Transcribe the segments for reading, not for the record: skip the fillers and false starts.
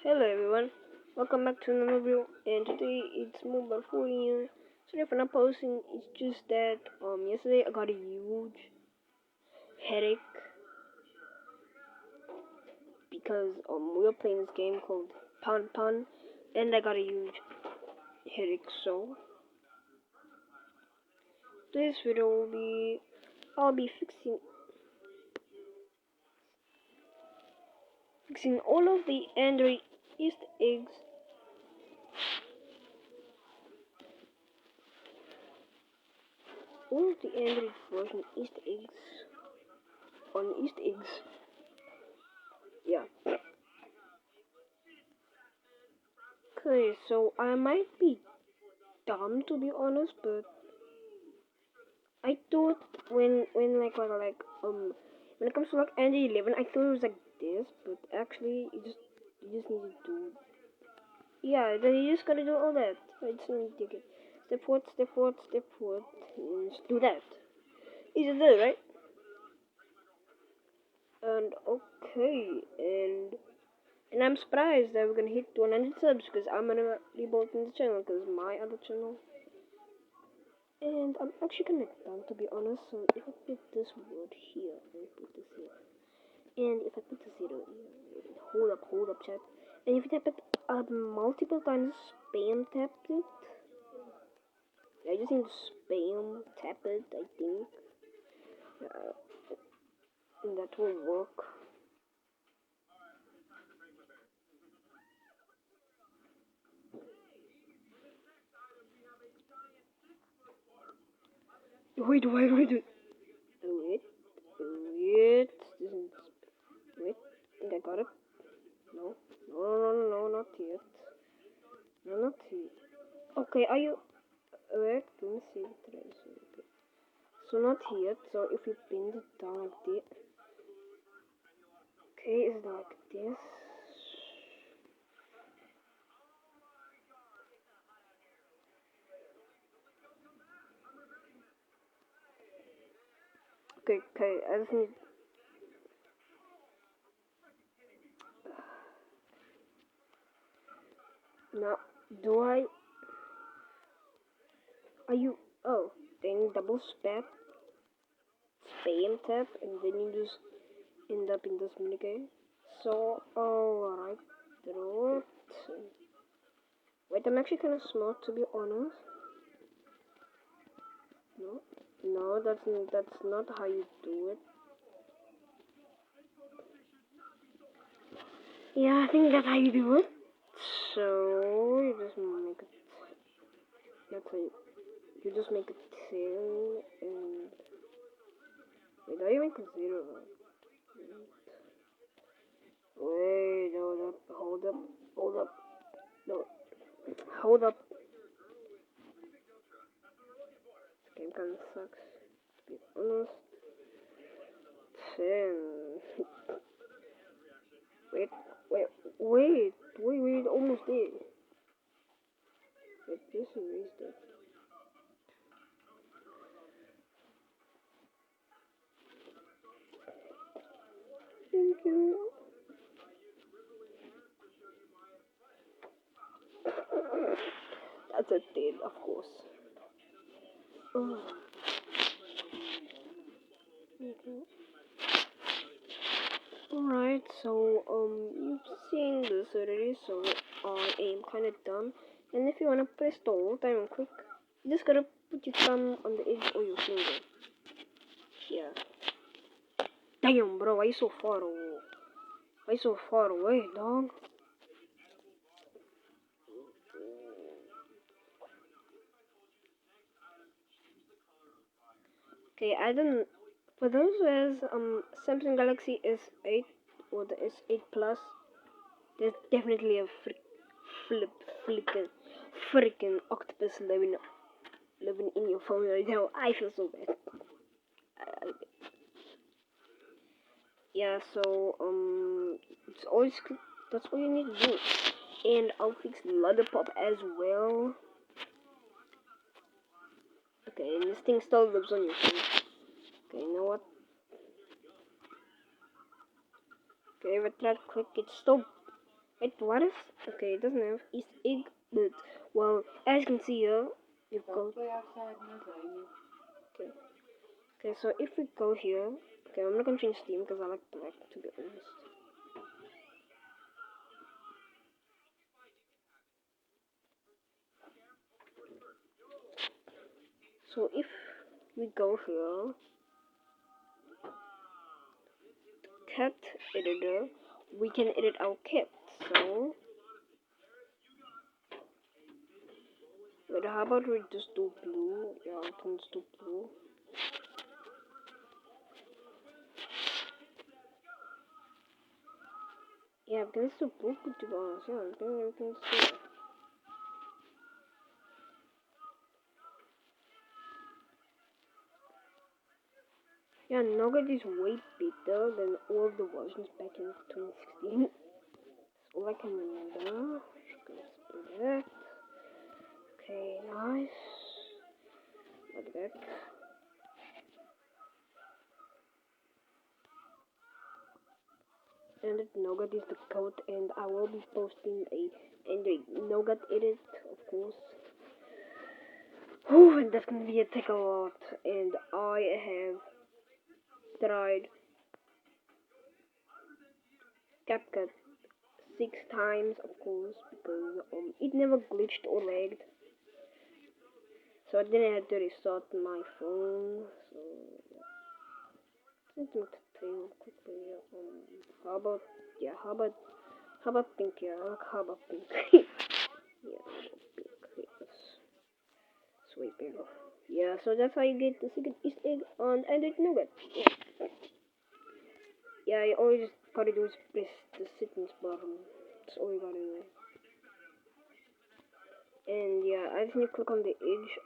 Hello everyone, welcome back to another video, and today it's Mobile 4 here. Sorry for not posting, it's just that yesterday I got a huge headache because we were playing this game called Pun Pun, and I got a huge headache. So this video I'll be fixing all of the Android Easter eggs. All of the Android version Easter eggs on Easter eggs. Yeah. Okay, so I might be dumb to be honest, but I thought when when it comes to like Android 11, I thought it was like this, but actually you just need to do then you just gotta do all that. I just need to get step forward, step forward, step forward, and just do that. Easy to do, right? And okay, and I'm surprised that we're gonna hit 100 subs because I'm gonna rebuild the channel because my other channel. And I'm actually kind of dumb to be honest, so if I put this word here and put this here, and if I put the 0 here, hold up chat, and if you tap it multiple times, spam tap it, I just need to spam tap it, I think, and that will work. Wait, wait, I think I got it. No, not yet. No, not yet. Okay, are you, wait, let me see the trace. So not yet, so if you pin it down like this, okay, it's like this. Okay, I just need, now, are you, oh, then double spam tap, and then you just end up in this minigame. So, alright, through it. Wait, I'm actually kind of smart to be honest. No, that's not how you do it. Yeah, I think that's how you do it. So you just make it. That's how you just make it 10 and wait, how you make it 0? Wait, hold up, no, hold up. This game kind of sucks. To be honest. 10. Wait, almost there. Wait, just erased it. Thank you. That's a 10, of course. Okay. Alright, so you've seen this already, so I am kinda done. And if you wanna press the hold time quick, you just gotta put your thumb on the edge of your finger. Yeah. Damn bro, why you so far away? Why you so far away, dog? Okay, I don't. For those who has Samsung Galaxy S8 or the S8 Plus, there's definitely a freaking octopus living in your phone right now. I feel so bad. Yeah, so it's always that's all you need to do. And I'll fix Lollipop as well. Okay, and this thing still lives on your phone. Okay, you know what? Okay, if I try to click, it's still Wait, what is? Okay, it doesn't have East egg, but well, as you can see here, you go. Okay. Okay, so if we go here, okay, I'm not gonna change theme because I like black to be honest. So if we go here, cat editor, we can edit our cat. So, wait, how about we just do blue? Yeah, let's do blue. Yeah, let's do blue to be honest. Yeah, I think everything's good. Yeah, Nougat is way better than all the versions back in 2016. That's all I can remember. Just gonna split that. Okay, nice. Like that. And Nougat is the code, and I will be posting a Android Nougat edit, of course. Oh, and that's gonna be a take a lot, and I have tried CapCut 6 times, of course, because it never glitched or lagged. So I didn't have to restart my phone. So let's make the thing quickly. How about yeah? How about pink? Yeah, how about pink? Yeah, pink. Yes. Sweet better. Yeah, so that's how you get the secret Easter egg on Android Nougat. Yeah. Yeah, you always gotta do is press the settings button. That's all you gotta do. And yeah, I think you click on the edge.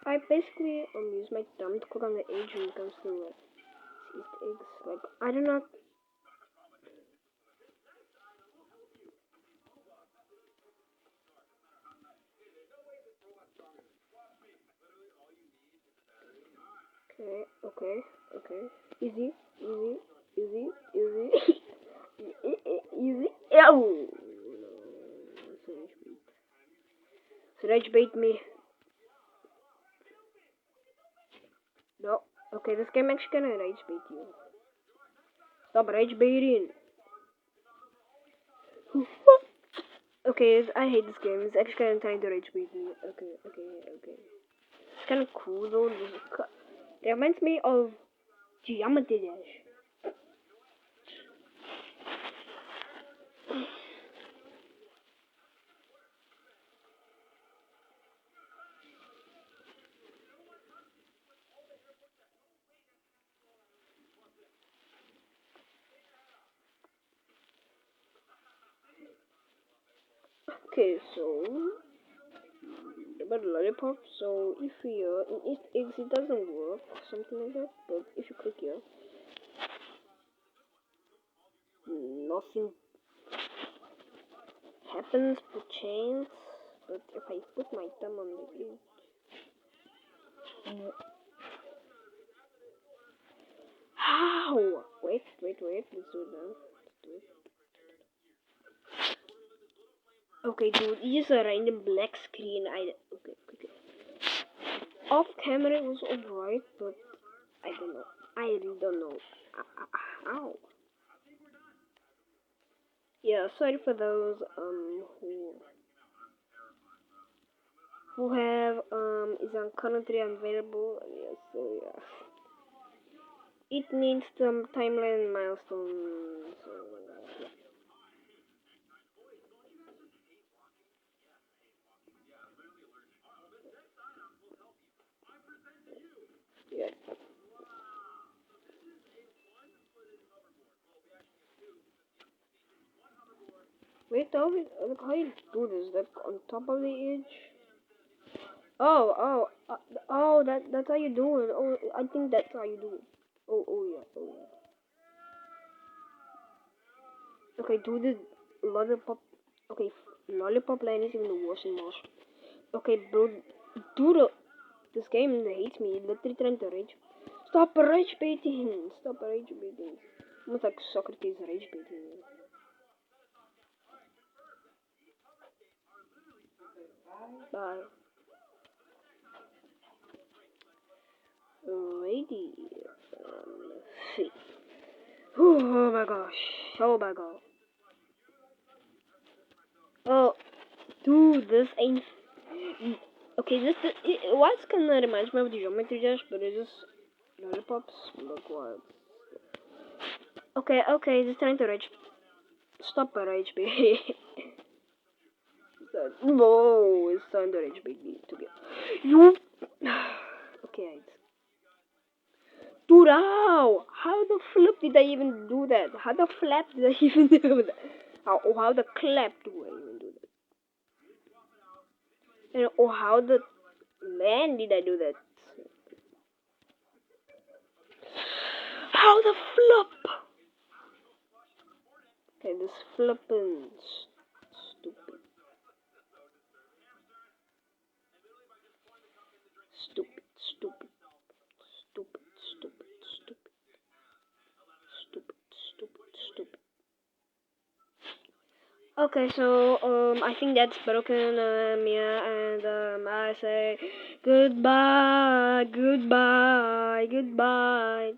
I basically use my thumb to click on the edge when it comes to Easter eggs. Like I do not. Okay, okay, okay. Easy, easy, easy, easy, easy. Ow! So rage bait me. No. Okay, this game actually gonna rage bait you. Stop rage baiting. Okay, I hate this game. It's actually kind of trying to rage bait me. Okay, okay, okay. It's kind of cool though. It reminds me of Geometry Dash. Okay, so about lollipop. So if here in East Eggs it doesn't work, something like that. But if you click here, nothing happens per chance. But if I put my thumb on the edge, how? Wait, wait, wait. Let's do it now. Let's do it. Okay, dude, it's just a random black screen. Okay, quickly. Off camera it was alright, but I don't know. I really don't know. How? Yeah, sorry for those who have is currently unavailable. Yeah, so yeah, it needs some timeline milestones. So, yeah. Yeah. Wait, how you do this? Like on top of the edge? Oh, oh, that's how you do it. Oh, I think that's how you do it. Oh yeah, oh yeah. Okay, do the lollipop. Okay, lollipop line is even the worst in most. Okay, bro, do the. This game hates me. It's literally trying to rage. Stop rage baiting. Stop rage baiting. Almost like Socrates rage baiting. Bye. Alrighty. Let's see. Oh my gosh. Oh my god. Oh, dude, this ain't. Okay, why it's kind of reminds me of the Geometry Dash, but it's just lollipops. Look what. Okay, just trying to rage. Stop a rage, baby. No, it's time to rage, baby. You. Okay, dude, how the flip did I even do that? How the flap did I even do that? How the clap do I even do that? And how the land did I do that? How the flip? Okay, this flipping stupid. Stupid, stupid, stupid, stupid, stupid, stupid, stupid, stupid. Okay, so I think that's broken, yeah, and I say goodbye, goodbye, goodbye.